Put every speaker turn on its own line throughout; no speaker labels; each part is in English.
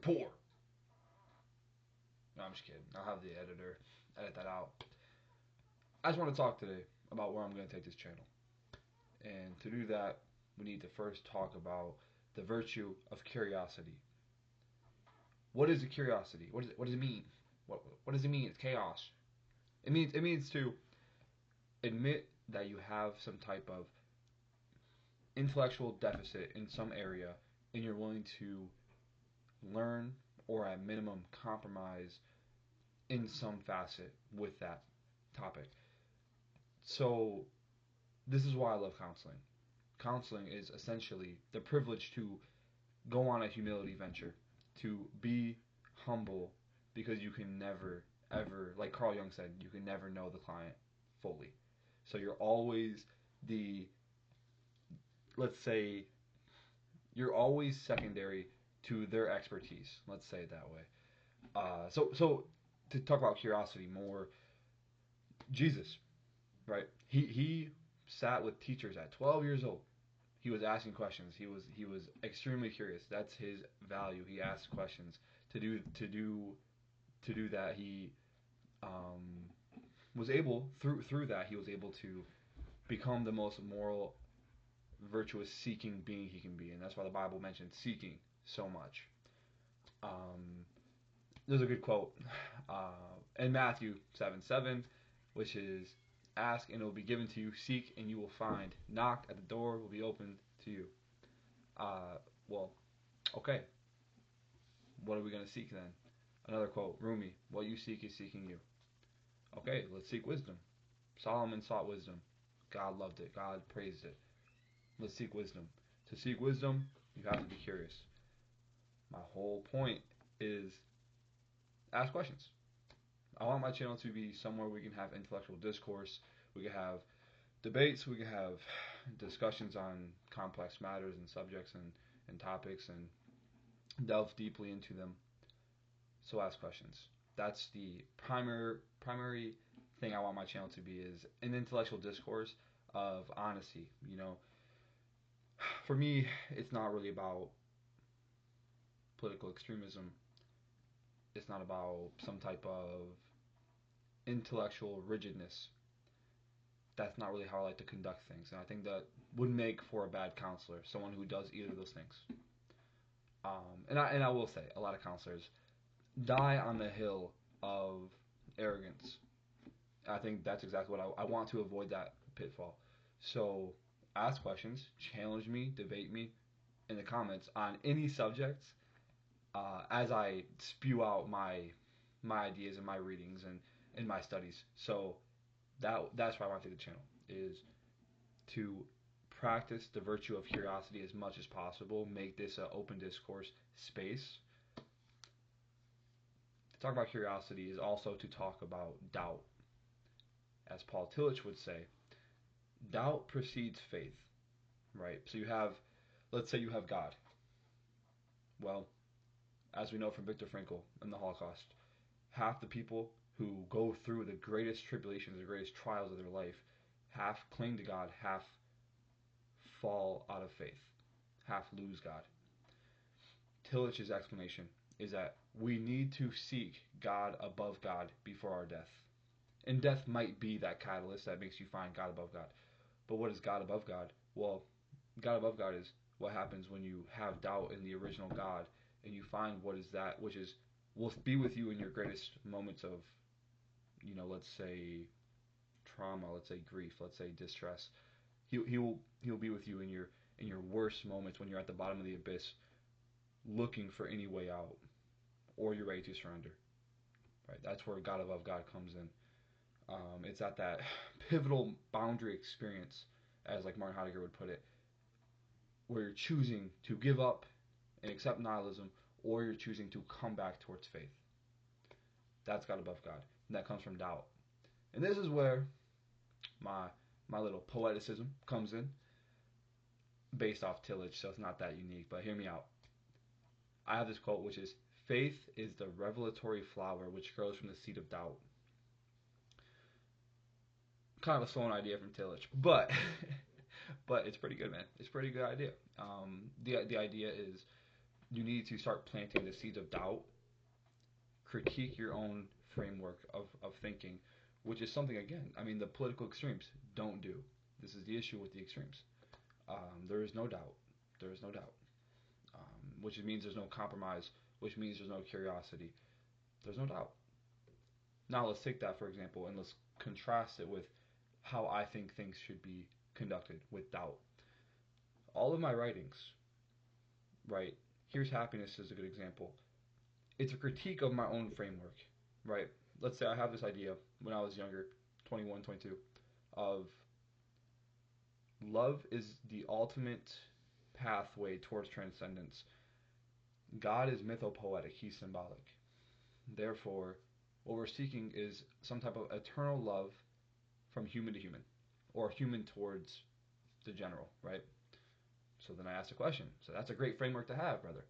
poor. No, I'm just kidding. I'll have the editor edit that out. I just want to talk today about where I'm going to take this channel. And to do that, we need to first talk about the virtue of curiosity. What is a curiosity? What does it mean? What does it mean? It's chaos. It means to admit that you have some type of intellectual deficit in some area and you're willing to learn or at minimum compromise in some facet with that topic. So this is why I love counseling. Counseling is essentially the privilege to go on a humility venture, to be humble, because you can never, ever, like Carl Jung said, you can never know the client fully. So you're always the, let's say, you're always secondary to their expertise. Let's say it that way. So to talk about curiosity more, Jesus, right? He sat with teachers at 12 years old. He was asking questions. He was extremely curious. That's his value. He asked questions. To do that, he was able through that he was able to become the most moral, virtuous, seeking being he can be, and that's why the Bible mentions seeking so much. Um, there's a good quote in Matthew 7:7, which is, "Ask and it will be given to you; seek and you will find; knock at the door will be opened to you." Well, okay. What are we gonna seek then? Another quote, Rumi: "What you seek is seeking you." Okay, let's seek wisdom. Solomon sought wisdom. God loved it. God praised it. Let's seek wisdom. To seek wisdom, you have to be curious. My whole point is ask questions. I want my channel to be somewhere we can have intellectual discourse. We can have debates. We can have discussions on complex matters and subjects and topics and delve deeply into them. So ask questions. That's the primary thing I want my channel to be, is an intellectual discourse of honesty. For me, it's not really about political extremism. It's not about some type of intellectual rigidness. That's not really how I like to conduct things, and I think that would make for a bad counselor, someone who does either of those things. And I will say, a lot of counselors die on the hill of arrogance. I think that's exactly what I want to avoid, that pitfall. So ask questions, challenge me, debate me in the comments on any subjects as I spew out my ideas and my readings and my studies. So that's why I want to do the channel, is to practice the virtue of curiosity as much as possible. Make this an open discourse space. To talk about curiosity is also to talk about doubt. As Paul Tillich would say, doubt precedes faith, right? So let's say you have God. Well, as we know from Viktor Frankl and the Holocaust, half the people who go through the greatest tribulations, the greatest trials of their life, half cling to God, half fall out of faith, half lose God. Tillich's explanation is that we need to seek God above God before our death. And death might be that catalyst that makes you find God above God. But what is God above God? Well, God above God is what happens when you have doubt in the original God and you find what is that, which is will be with you in your greatest moments of, let's say trauma, let's say grief, let's say distress. He'll be with you in your worst moments when you're at the bottom of the abyss, looking for any way out, or you're ready to surrender. Right? That's where God above God comes in. It's at that pivotal boundary experience, as like Martin Heidegger would put it, where you're choosing to give up and accept nihilism, or you're choosing to come back towards faith. That's God above God, and that comes from doubt. And this is where my little poeticism comes in, based off Tillich, so it's not that unique, but hear me out. I have this quote, which is, "Faith is the revelatory flower which grows from the seed of doubt." Kind of a stolen idea from Tillich, but but it's pretty good, man. It's a pretty good idea. The idea is you need to start planting the seeds of doubt, critique your own framework of thinking, which is something, again, I mean, the political extremes don't do. This is the issue with the extremes. There is no doubt. There is no doubt. Which means there's no compromise, which means there's no curiosity. There's no doubt. Now let's take that, for example, and let's contrast it with how I think things should be conducted with doubt. All of my writings, right? Here's Happiness is a good example. It's a critique of my own framework, right? Let's say I have this idea when I was younger, 21, 22, of love is the ultimate pathway towards transcendence. God is mythopoetic, he's symbolic. Therefore, what we're seeking is some type of eternal love from human to human, or human towards the general, right? So then I asked a question. So that's a great framework to have, brother.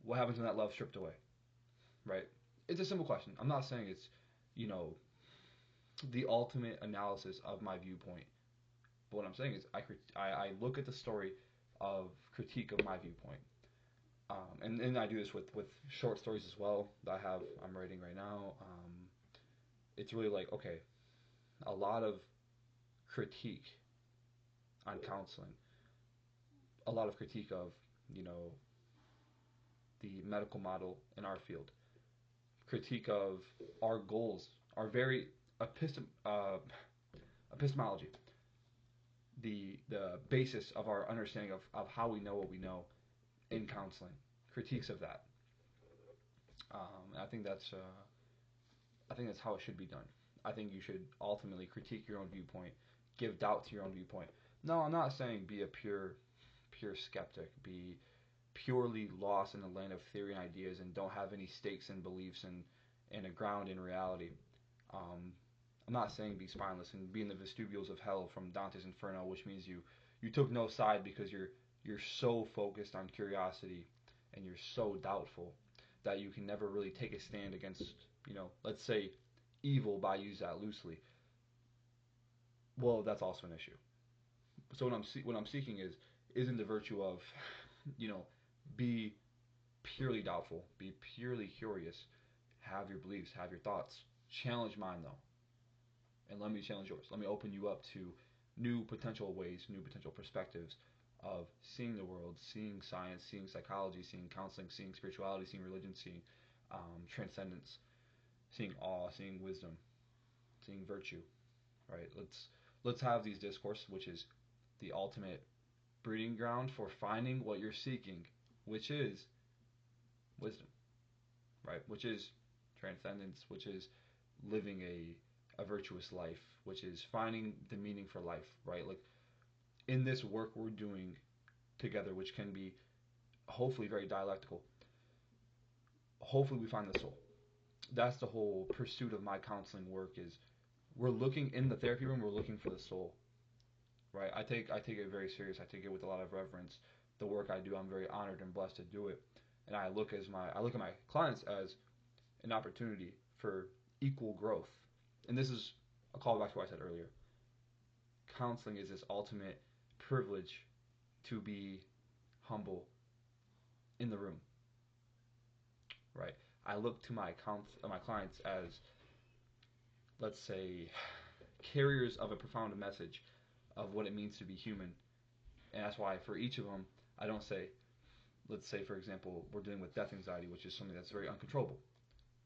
What happens when that love stripped away, right? It's a simple question. I'm not saying it's, you know, the ultimate analysis of my viewpoint. But what I'm saying is I look at the story of critique of my viewpoint. And I do this with short stories as well that I'm writing right now. It's really like, okay, a lot of critique on counseling, a lot of critique of, you know, the medical model in our field, critique of our goals, our very epistemology, the basis of our understanding of how we know what we know in counseling, critiques of that. I think that's how it should be done. I think you should ultimately critique your own viewpoint, give doubt to your own viewpoint. No, I'm not saying be a pure skeptic, be purely lost in the land of theory and ideas, and don't have any stakes and beliefs and a ground in reality. Um, I'm not saying be spineless and be in the vestibules of hell from Dante's Inferno, which means you took no side because you're so focused on curiosity and you're so doubtful that you can never really take a stand against, you know, let's say evil, by use that loosely. Well, that's also an issue. So what I'm seeking is isn't the virtue of, you know, be purely doubtful, be purely curious, have your beliefs, have your thoughts, challenge mine though, and let me challenge yours. Let me open you up to new potential ways, new potential perspectives of seeing the world, seeing science, seeing psychology, seeing counseling, seeing spirituality, seeing religion, seeing transcendence, seeing awe, seeing wisdom, seeing virtue. Right? Let's have these discourse, which is the ultimate breeding ground for finding what you're seeking, which is wisdom, right? Which is transcendence, which is living a virtuous life, which is finding the meaning for life, right? Like in this work we're doing together, which can be hopefully very dialectical, hopefully we find the soul. That's the whole pursuit of my counseling work is we're looking in the therapy room, we're looking for the soul, right? I take it very serious. I take it with a lot of reverence. The work I do, I'm very honored and blessed to do it. And I look at my clients as an opportunity for equal growth. And this is a callback to what I said earlier. Counseling is this ultimate privilege to be humble in the room, right? I look to my clients as, let's say, carriers of a profound message of what it means to be human. And that's why for each of them, I don't say, let's say, for example, we're dealing with death anxiety, which is something that's very uncontrollable.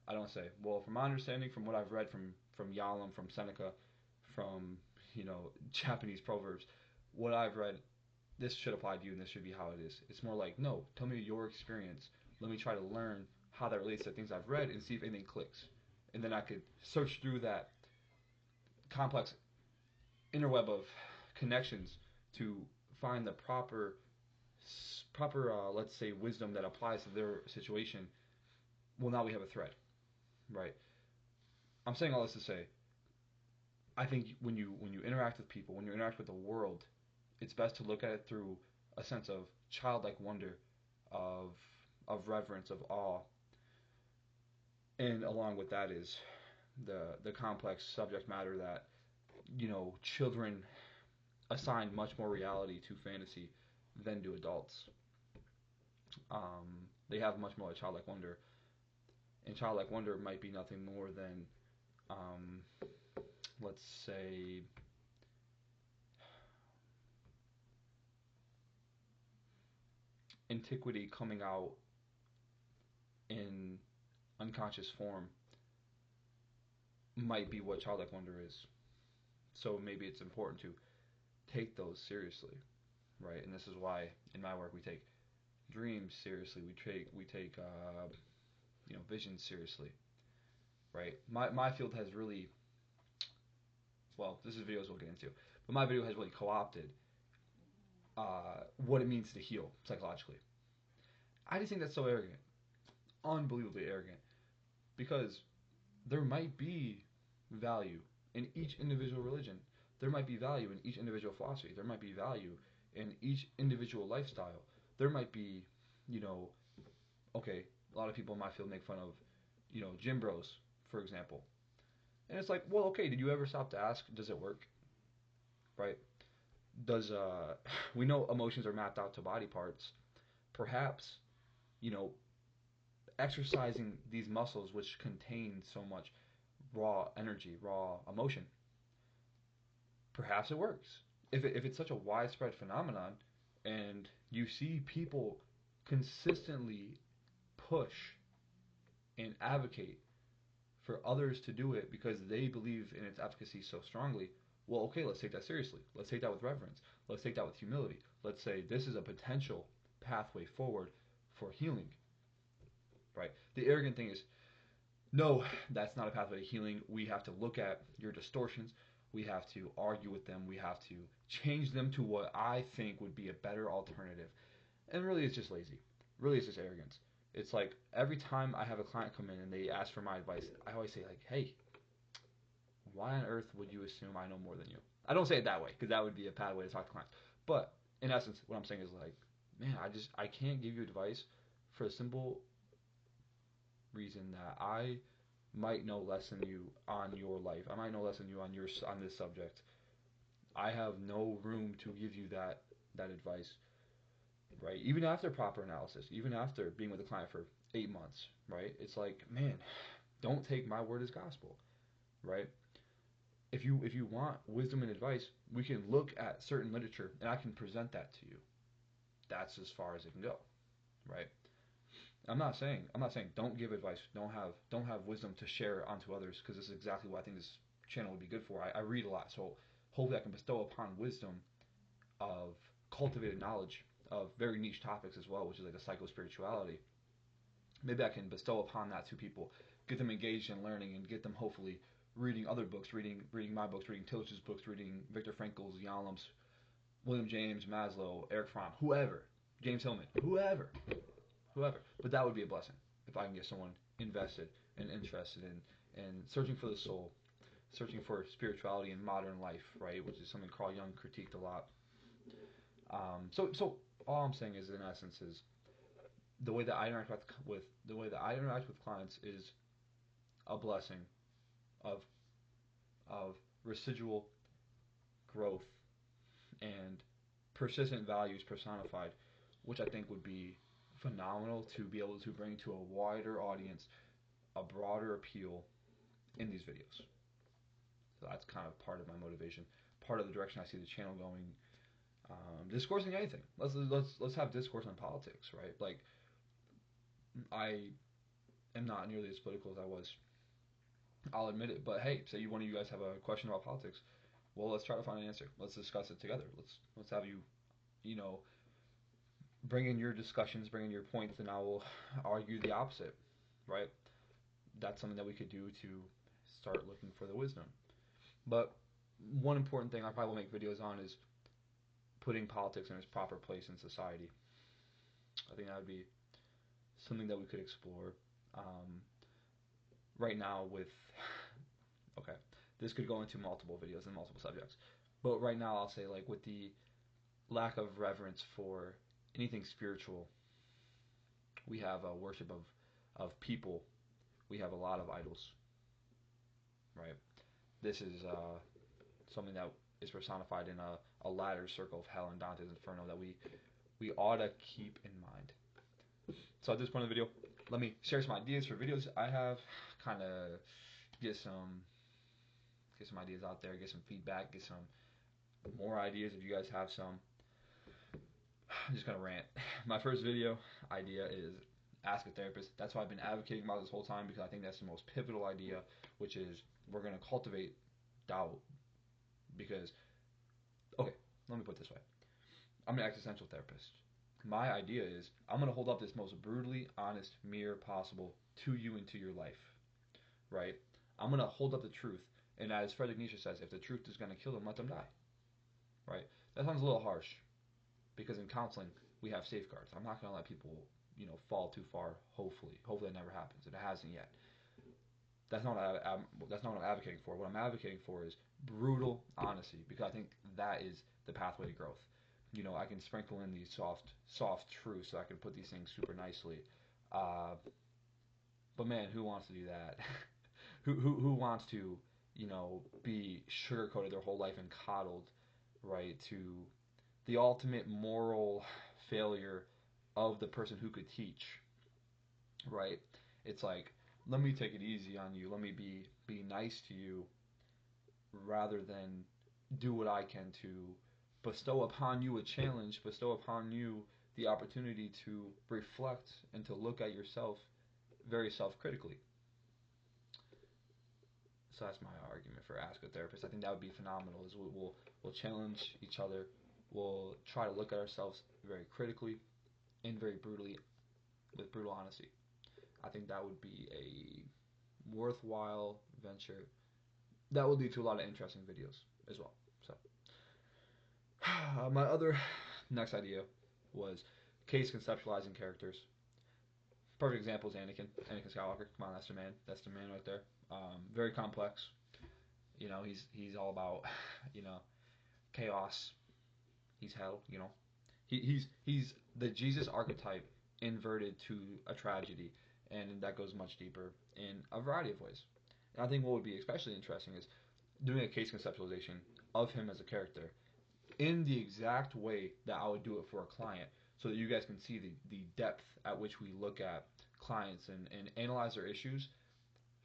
I don't say, well, from my understanding, from what I've read from Yalom, from Seneca, from, you know, Japanese proverbs, what I've read, this should apply to you and this should be how it is. It's more like, no, tell me your experience. Let me try to learn how that relates to things I've read and see if anything clicks. And then I could search through that complex interweb of connections to find the proper let's say wisdom that applies to their situation. Well, now we have a thread, right? I'm saying all this to say, I think when you interact with people, when you interact with the world, it's best to look at it through a sense of childlike wonder, of reverence, of awe, and along with that is the complex subject matter that, you know, children assign much more reality to fantasy than do adults. They have much more like childlike wonder, and childlike wonder might be nothing more than, um, let's say, antiquity coming out in unconscious form might be what childlike wonder is. So maybe it's important to take those seriously, right? And this is why in my work we take dreams seriously. We take visions seriously, right? My field has really, well, this is videos we'll get into, but my video has really co-opted what it means to heal psychologically. I just think that's so arrogant, unbelievably arrogant, because there might be value in each individual religion. There might be value in each individual philosophy. There might be value in each individual lifestyle. There might be, you know, okay, a lot of people in my field make fun of, gym bros, for example. And it's like, well, okay, did you ever stop to ask, does it work? Right? Does we know emotions are mapped out to body parts. Perhaps, you know, exercising these muscles which contain so much raw energy, raw emotion, perhaps it works. If it's such a widespread phenomenon and you see people consistently push and advocate for others to do it because they believe in its efficacy so strongly, well, okay, let's take that seriously. Let's take that with reverence. Let's take that with humility. Let's say this is a potential pathway forward for healing, right? The arrogant thing is, no, that's not a pathway to healing. We have to look at your distortions. We have to argue with them. We have to change them to what I think would be a better alternative. And really, it's just lazy. Really, it's just arrogance. It's like every time I have a client come in and they ask for my advice, I always say, like, hey, why on earth would you assume I know more than you? I don't say it that way because that would be a bad way to talk to clients. But in essence, what I'm saying is like, man, I can't give you advice for the simple reason that I might know less than you on your life. I might know less than you on this subject. I have no room to give you that advice, right? Even after proper analysis, even after being with a client for 8 months, right? It's like, man, don't take my word as gospel, right? If you want wisdom and advice, we can look at certain literature and I can present that to you. That's as far as it can go, right? I'm not saying don't give advice, don't have wisdom to share onto others because this is exactly what I think this channel would be good for. I read a lot, so hopefully I can bestow upon wisdom of cultivated knowledge of very niche topics as well, which is like a psycho spirituality. Maybe I can bestow upon that to people, get them engaged in learning, and get them hopefully reading other books, reading my books, reading Tillich's books, reading Viktor Frankl's, Yalom's, William James, Maslow, Eric Fromm, whoever, James Hillman, whoever. But that would be a blessing if I can get someone invested and interested in searching for the soul, searching for spirituality in modern life, right? Which is something Carl Jung critiqued a lot. So all I'm saying is, in essence, is the way that I interact with clients is a blessing of of residual growth and persistent values personified, which I think would be phenomenal to be able to bring to a wider audience a broader appeal in these videos. So that's kind of part of my motivation, part of the direction I see the channel going. Discoursing anything. Let's have discourse on politics, right? Like, I am not nearly as political as I was. I'll admit it. But hey, say one of you guys have a question about politics. Well, let's try to find an answer. Let's discuss it together. Let's have you, you know, bring in your discussions, bring in your points, and I will argue the opposite, right? That's something that we could do to start looking for the wisdom. But one important thing I probably will make videos on is putting politics in its proper place in society. I think that would be something that we could explore. Right now okay, this could go into multiple videos and multiple subjects. But right now I'll say, like, with the lack of reverence for anything spiritual, we have a worship of people. We have a lot of idols, right? This is something that is personified in a ladder circle of hell and Dante's Inferno that we ought to keep in mind. So at this point in the video, let me share some ideas for videos I have, kind of get some ideas out there, get some feedback, get some more ideas if you guys have some. I'm just gonna rant. My first video idea is ask a therapist. That's why I've been advocating about this whole time, because I think that's the most pivotal idea, which is we're gonna cultivate doubt. Because, okay, let me put it this way. I'm an existential therapist. My idea is I'm gonna hold up this most brutally honest mirror possible to you and to your life, right? I'm gonna hold up the truth, and as Friedrich Nietzsche says, if the truth is gonna kill them, let them die, right? That sounds a little harsh, because in counseling we have safeguards. I'm not gonna let people, fall too far. Hopefully it never happens. It hasn't yet. That's not what I'm advocating for. What I'm advocating for is brutal honesty, because I think that is the pathway to growth. I can sprinkle in these soft truths, so I can put these things super nicely. Uh, but man, who wants to do that? Who wants to, be sugarcoated their whole life and coddled, right, to the ultimate moral failure of the person who could teach, right? It's like, let me take it easy on you. Let me be nice to you, rather than do what I can to bestow upon you a challenge, bestow upon you the opportunity to reflect and to look at yourself very self-critically. So that's my argument for ask a therapist. I think that would be phenomenal. Is we'll challenge each other. We'll try to look at ourselves very critically and very brutally, with brutal honesty. I think that would be a worthwhile venture. That would lead to a lot of interesting videos as well. So, my other next idea was case conceptualizing characters. Perfect example is Anakin Skywalker. Come on, that's the man. That's the man right there. Very complex. He's all about, chaos. He's hell. He's the Jesus archetype inverted to a tragedy, and that goes much deeper in a variety of ways. And I think what would be especially interesting is doing a case conceptualization of him as a character in the exact way that I would do it for a client, so that you guys can see the depth at which we look at clients and analyze their issues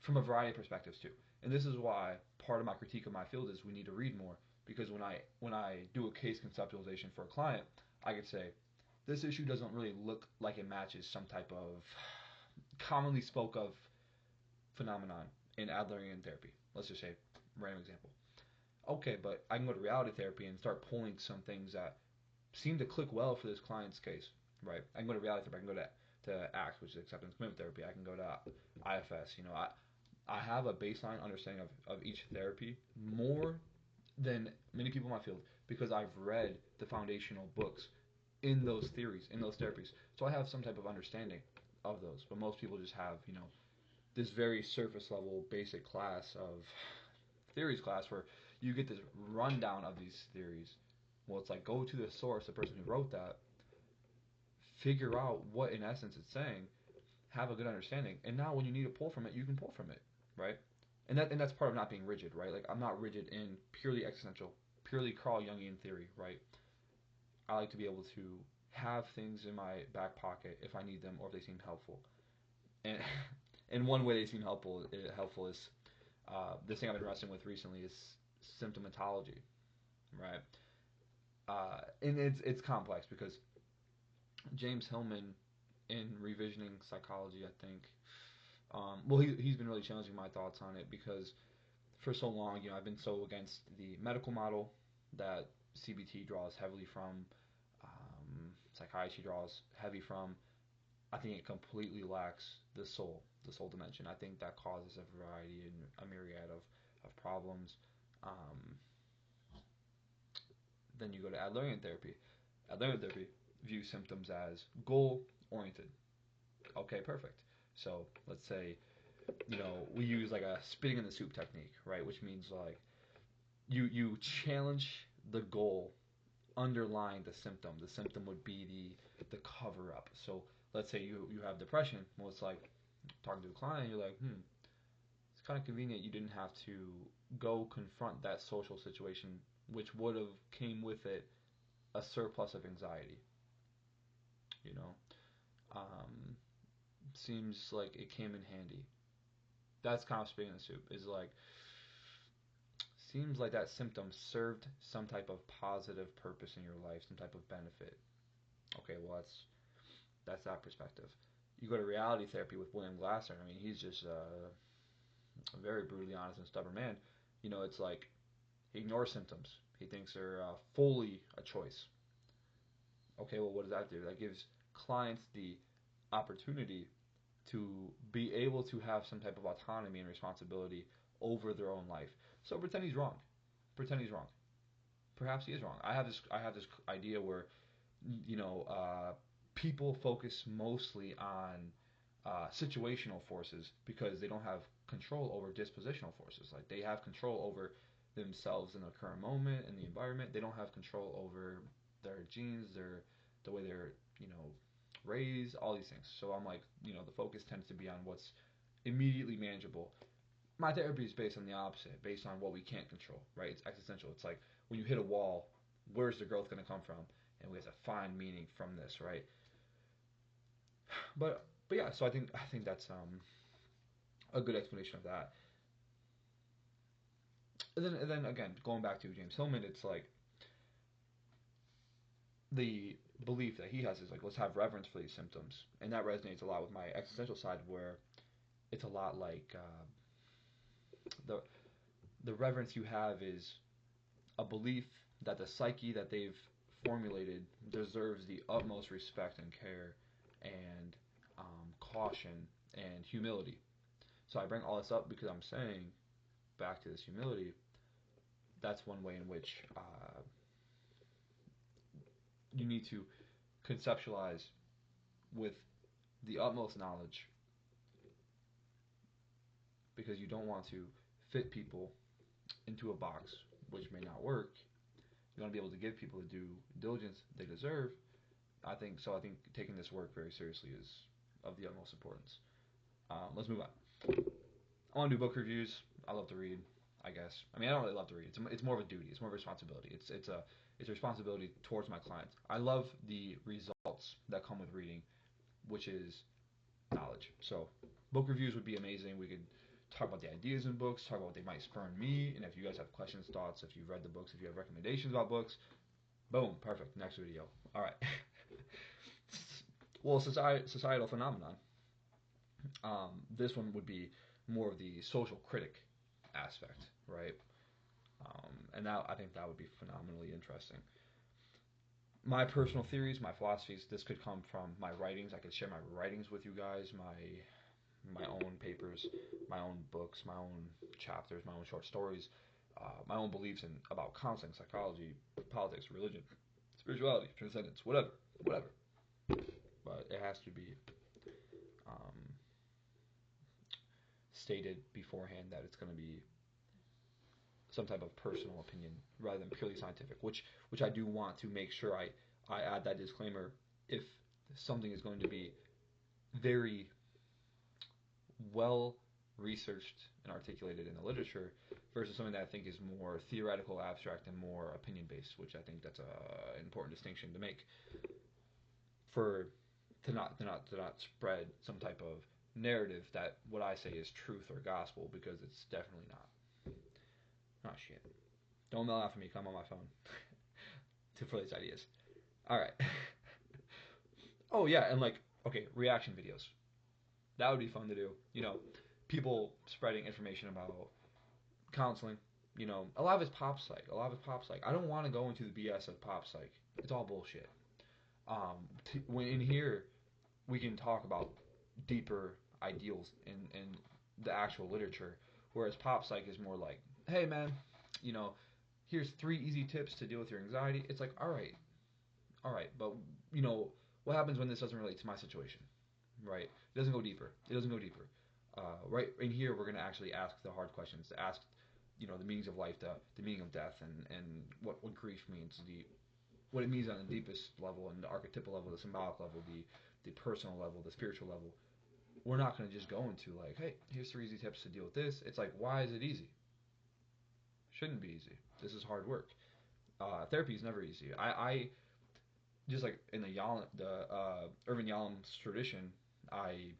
from a variety of perspectives too. And this is why part of my critique of my field is we need to read more, because when I do a case conceptualization for a client, I could say this issue doesn't really look like it matches some type of commonly spoke of phenomenon in Adlerian therapy. Let's just say, random example. Okay, but I can go to reality therapy and start pulling some things that seem to click well for this client's case, right? I can go to reality therapy. I can go to ACT, which is acceptance commitment therapy. I can go to IFS. I have a baseline understanding of each therapy more than many people in my field, because I've read the foundational books in those theories, in those therapies. So I have some type of understanding of those. But most people just have, this very surface level basic class of theories class, where you get this rundown of these theories. Well, it's like, go to the source, the person who wrote that, figure out what in essence it's saying, have a good understanding, and now when you need to pull from it, you can pull from it, right? And that's part of not being rigid, right? Like, I'm not rigid in purely existential, purely Carl Jungian theory, right? I like to be able to have things in my back pocket if I need them or if they seem helpful. And and one way they seem helpful is this thing I've been wrestling with recently is symptomatology, right? And it's complex, because James Hillman, in Revisioning Psychology, I think, he's been really challenging my thoughts on it, because for so long, I've been so against the medical model that CBT draws heavily from, psychiatry draws heavy from. I think it completely lacks the soul dimension. I think that causes a variety and a myriad of problems. Um, then you go to Adlerian therapy. Adlerian therapy views symptoms as goal oriented. Okay, perfect. So let's say, we use like a spitting in the soup technique, right? Which means like you challenge the goal underlying the symptom. The symptom would be the cover up. So let's say you have depression. Well, it's like talking to the client, you're like, it's kind of convenient you didn't have to go confront that social situation, which would have came with it a surplus of anxiety. You know, um, seems like it came in handy. That's kind of spitting in the soup. Is like seems like that symptom served some type of positive purpose in your life, some type of benefit. Okay, well that's that perspective. You go to reality therapy with William Glasser. I mean, he's just a very brutally honest and stubborn man. It's like he ignores symptoms. He thinks they're fully a choice. Okay, well, what does that do? That gives clients the opportunity to be able to have some type of autonomy and responsibility over their own life. So pretend he's wrong. Pretend he's wrong. Perhaps he is wrong. I have this idea where you know uh, people focus mostly on situational forces because they don't have control over dispositional forces. Like they have control over themselves in the current moment and the environment. They don't have control over their genes, the way they're raised, all these things. So I'm like, the focus tends to be on what's immediately manageable. My therapy is based on the opposite, based on what we can't control, right? It's existential. It's like when you hit a wall, where's the growth going to come from? And we have to find meaning from this, right? But yeah, so I think that's a good explanation of that. And then again, going back to James Hillman, it's like the belief that he has is like let's have reverence for these symptoms, and that resonates a lot with my existential side, where it's a lot like the the reverence you have is a belief that the psyche that they've formulated deserves the utmost respect and care and caution and humility. So I bring all this up because I'm saying back to this humility. That's one way in which you need to conceptualize with the utmost knowledge because you don't want to fit people into a box which may not work. You want to be able to give people the due diligence they deserve. I think so. I think taking this work very seriously is of the utmost importance. Let's move on. I want to do book reviews. I love to read. I guess. I mean, I don't really love to read. It's more of a duty. It's more of a responsibility. It's a responsibility towards my clients. I love the results that come with reading, which is knowledge. So, book reviews would be amazing. We could talk about the ideas in books, talk about what they might spur in me, and if you guys have questions, thoughts, if you've read the books, if you have recommendations about books, boom, perfect. Next video. All right. Well, societal phenomenon. This one would be more of the social critic aspect, right? And that I think that would be phenomenally interesting. My personal theories, my philosophies. This could come from my writings. I could share my writings with you guys, my own papers, my own books, my own chapters, my own short stories, my own beliefs in about counseling, psychology, politics, religion, spirituality, transcendence, whatever, whatever. But it has to be um, stated beforehand that it's going to be some type of personal opinion rather than purely scientific, which I do want to make sure I add that disclaimer if something is going to be very well researched and articulated in the literature versus something that I think is more theoretical, abstract, and more opinion based, which I think that's an important distinction to make for to not spread some type of narrative that what I say is truth or gospel because it's definitely not. Oh shit! Don't mail after me. Come on my phone for these ideas. All right. Oh yeah, and like okay, reaction videos. That would be fun to do. People spreading information about counseling. A lot of it's pop psych. A lot of it's pop psych. I don't want to go into the BS of pop psych. It's all bullshit. When in here we can talk about deeper ideals in the actual literature, whereas pop psych is more like, hey man, you know, here's 3 easy tips to deal with your anxiety. It's like, all right, but what happens when this doesn't relate to my situation, right? It doesn't go deeper. It doesn't go deeper. Right in here, we're gonna actually ask the hard questions, to ask, the meanings of life, the meaning of death, and what grief means, what it means on the deepest level, and the archetypal level, the symbolic level, the personal level, the spiritual level. We're not gonna just go into like, hey, here's 3 easy tips to deal with this. It's like, why is it easy? Shouldn't be easy. This is hard work. Therapy is never easy. I just like in the Irvin Yalom's tradition, I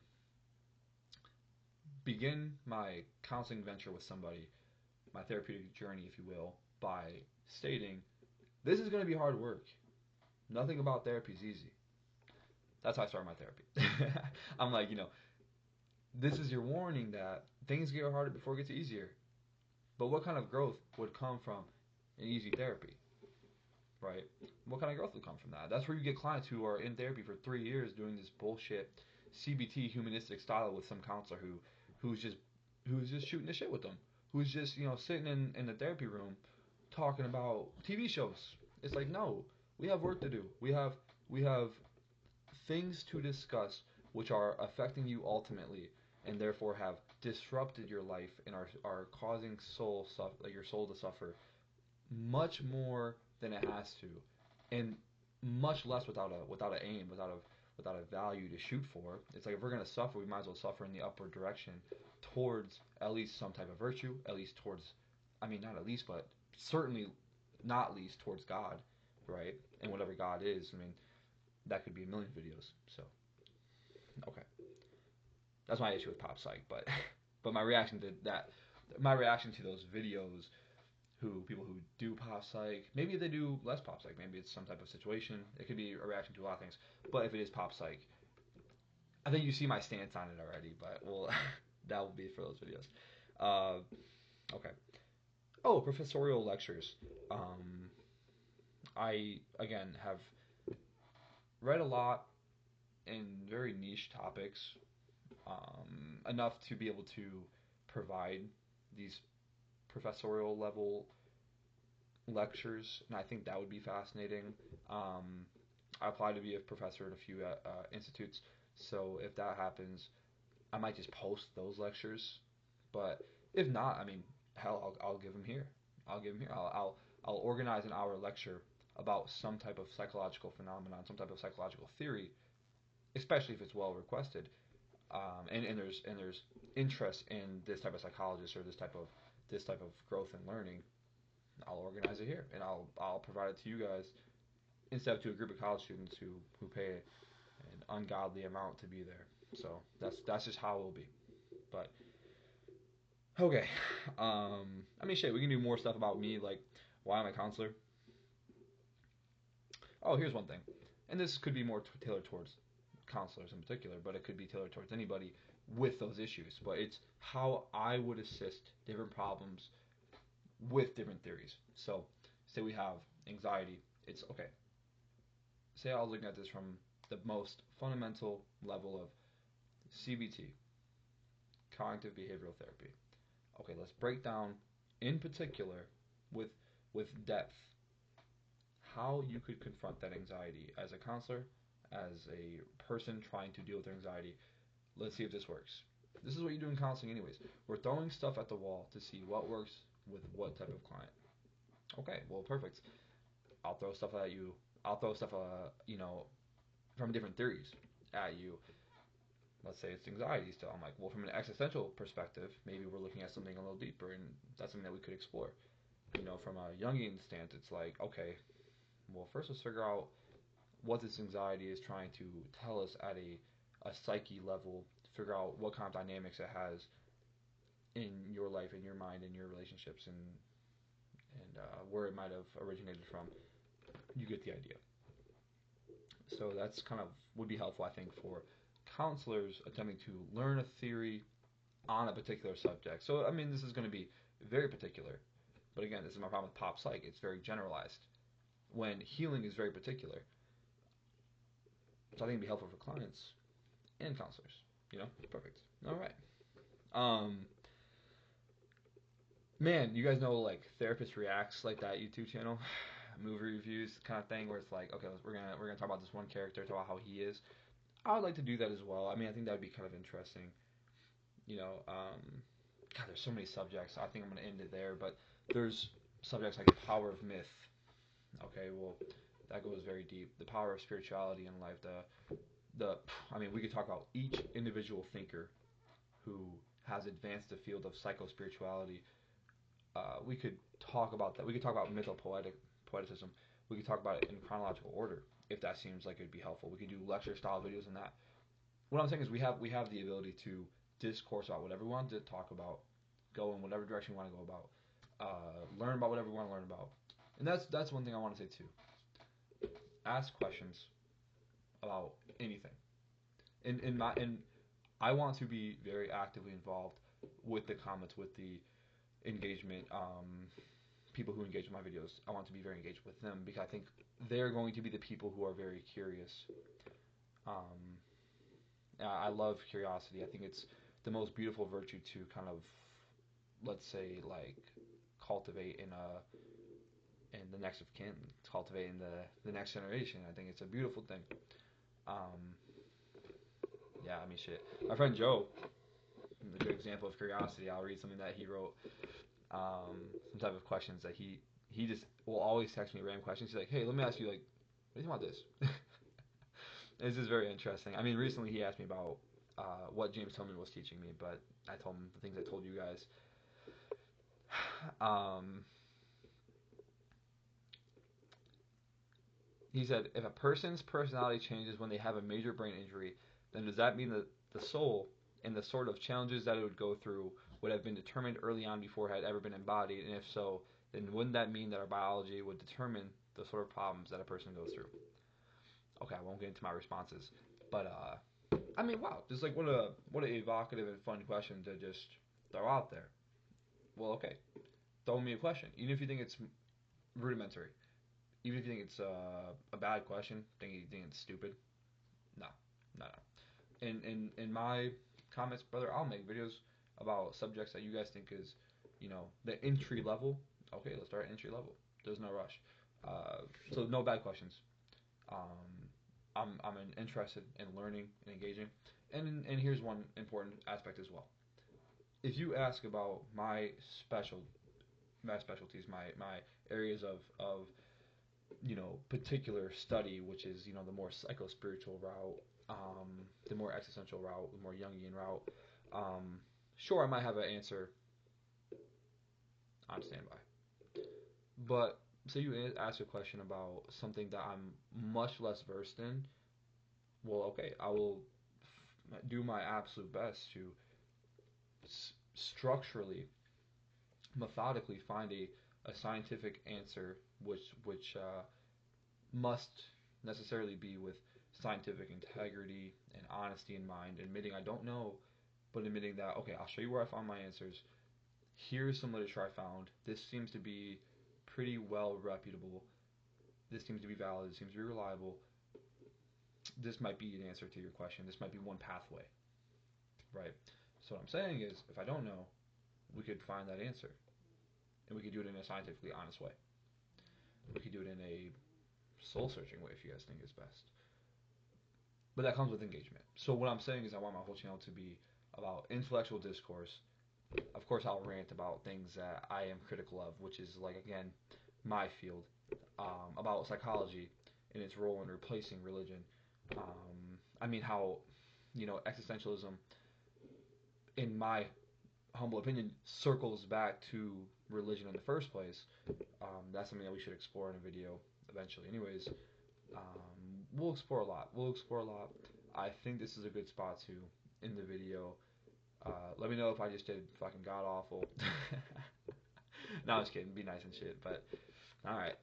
begin my counseling venture with somebody, my therapeutic journey, if you will, by stating, this is going to be hard work. Nothing about therapy is easy. That's how I started my therapy. I'm like, this is your warning that things get harder before it gets easier. But what kind of growth would come from an easy therapy, right? What kind of growth would come from that? That's where you get clients who are in therapy for 3 years doing this bullshit CBT humanistic style with some counselor who's just who's just shooting the shit with them, who's just sitting in the therapy room talking about TV shows. It's like, no, we have work to do. We have things to discuss which are affecting you ultimately, and therefore have disrupted your life and are causing your soul to suffer much more than it has to, and much less without an aim, without a value to shoot for. It's like, if we're gonna suffer, we might as well suffer in the upward direction towards at least some type of virtue, at least towards, I mean, not at least, but certainly not least towards God, right? And whatever God is, I mean, that could be a million videos. So, okay, that's my issue with pop psych, but but my reaction to those videos, people who do pop psych, maybe if they do less pop psych, maybe it's some type of situation. It could be a reaction to a lot of things. But if it is pop psych, I think you see my stance on it already. But well, that will be for those videos. Uh, okay. Oh, professorial lectures. I again have read a lot in very niche topics, enough to be able to provide these professorial level lectures, and I think that would be fascinating. I applied to be a professor at a few institutes, so if that happens, I might just post those lectures. But if not, I mean, hell, I'll give them here. I'll give them here. I'll organize an hour lecture about some type of psychological phenomenon, some type of psychological theory, especially if it's well requested. And there's interest in this type of psychologist or this type of growth and learning. I'll organize it here, and I'll provide it to you guys instead of to a group of college students who pay an ungodly amount to be there. So that's just how it will be. But okay, I mean, shit, we can do more stuff about me, like why I'm a counselor. Oh, here's one thing, and this could be more tailored towards counselors in particular, but it could be tailored towards anybody with those issues. But it's how I would assist different problems with different theories. So, say we have anxiety. It's okay. Say I was looking at this from the most fundamental level of CBT, cognitive behavioral therapy. Okay, let's break down in particular with depth how you could confront that anxiety as a counselor, as a person trying to deal with anxiety. Let's see if this works. This is what you do in counseling, anyways. We're throwing stuff at the wall to see what works with what type of client. Okay, well, perfect. I'll throw stuff at you. I'll throw stuff, from different theories at you. Let's say it's anxiety still. I'm like, well, from an existential perspective, maybe we're looking at something a little deeper, and that's something that we could explore. From a Jungian stance, it's like, okay, well, first let's figure out what this anxiety is trying to tell us at a psyche level, figure out what kind of dynamics it has in your life, in your mind, in your relationships, and where it might have originated from. You get the idea. So that's kind of would be helpful, I think, for counselors attempting to learn a theory on a particular subject. So I mean, this is going to be very particular, but again, this is my problem with pop psych. It's very generalized. When healing is very particular, so I think it'd be helpful for clients and counselors. Perfect. All right. Um, Man, you guys know like Therapist Reacts, like that YouTube channel, movie reviews kind of thing, where it's like, okay, we're gonna talk about this one character, talk about how he is. I would like to do that as well. I mean, I think that would be kind of interesting. God, there's so many subjects. I think I'm gonna end it there, but there's subjects like the power of myth. Okay, well, that goes very deep. The power of spirituality in life. I mean, we could talk about each individual thinker who has advanced the field of psychospirituality. We could talk about that. We could talk about mythopoeticism. We could talk about it in chronological order. if that seems like it'd be helpful. We could do lecture style videos on that. What I'm saying is we have the ability to discourse about whatever we want to talk about, go in whatever direction we want to go about, learn about whatever we want to learn about, and that's one thing I want to say too. Ask questions about anything. And I want to be very actively involved with the comments, with the engagement. People who engage with my videos, I want to be very engaged with them because I think they're going to be the people who are very curious. Um, I love curiosity. I think it's the most beautiful virtue to kind of, let's say, like cultivate in the next of kin, cultivate in the next generation. I think it's a beautiful thing. Um, yeah, I mean, shit. My friend Joe, a good example of curiosity. I'll read something that he wrote. Some type of questions that he just will always text me random questions. He's like, "Hey, let me ask you, like, what do you think about this?" This is very interesting. I mean, recently he asked me about what James Tillman was teaching me, but I told him the things I told you guys. Um, he said, if a person's personality changes when they have a major brain injury, then does that mean that the soul and the sort of challenges that it would go through would have been determined early on before it had ever been embodied? And if so, then wouldn't that mean that our biology would determine the sort of problems that a person goes through? Okay, I won't get into my responses, but I mean, wow, just like what a evocative and fun question to just throw out there. Well, okay, throw me a question, even if you think it's rudimentary, even if you think it's a bad question, think you think it's stupid. No, no, no. In my comments, brother, I'll make videos about subjects that you guys think is, the entry level. Okay, let's start at entry level. There's no rush. So no bad questions. Um, I'm interested in learning and engaging. And here's one important aspect as well. If you ask about my specialties, my areas of particular study, which is the more psycho spiritual route, the more existential route, the more Jungian route. Sure, I might have an answer on standby, but say you ask a question about something that I'm much less versed in. Well, okay, I will do my absolute best to structurally, methodically find a scientific answer which must necessarily be with scientific integrity and honesty in mind, admitting I don't know, but admitting that, okay, I'll show you where I found my answers. Here's some literature I found. This seems to be pretty well reputable. This seems to be valid. This seems to be reliable. This might be an answer to your question. This might be one pathway, right? So what I'm saying is, if I don't know, we could find that answer, and we could do it in a scientifically honest way. We could do it in a soul-searching way if you guys think is best. But that comes with engagement. So what I'm saying is I want my whole channel to be about intellectual discourse. Of course, I'll rant about things that I am critical of, which is, like, again, my field, about psychology and its role in replacing religion. I mean, how, existentialism, in my humble opinion, circles back to religion in the first place. That's something that we should explore in a video eventually. Anyways, we'll explore a lot. I think this is a good spot to end the video. Let me know if I just did fucking god awful. No, I'm just kidding. Be nice and shit. But, alright.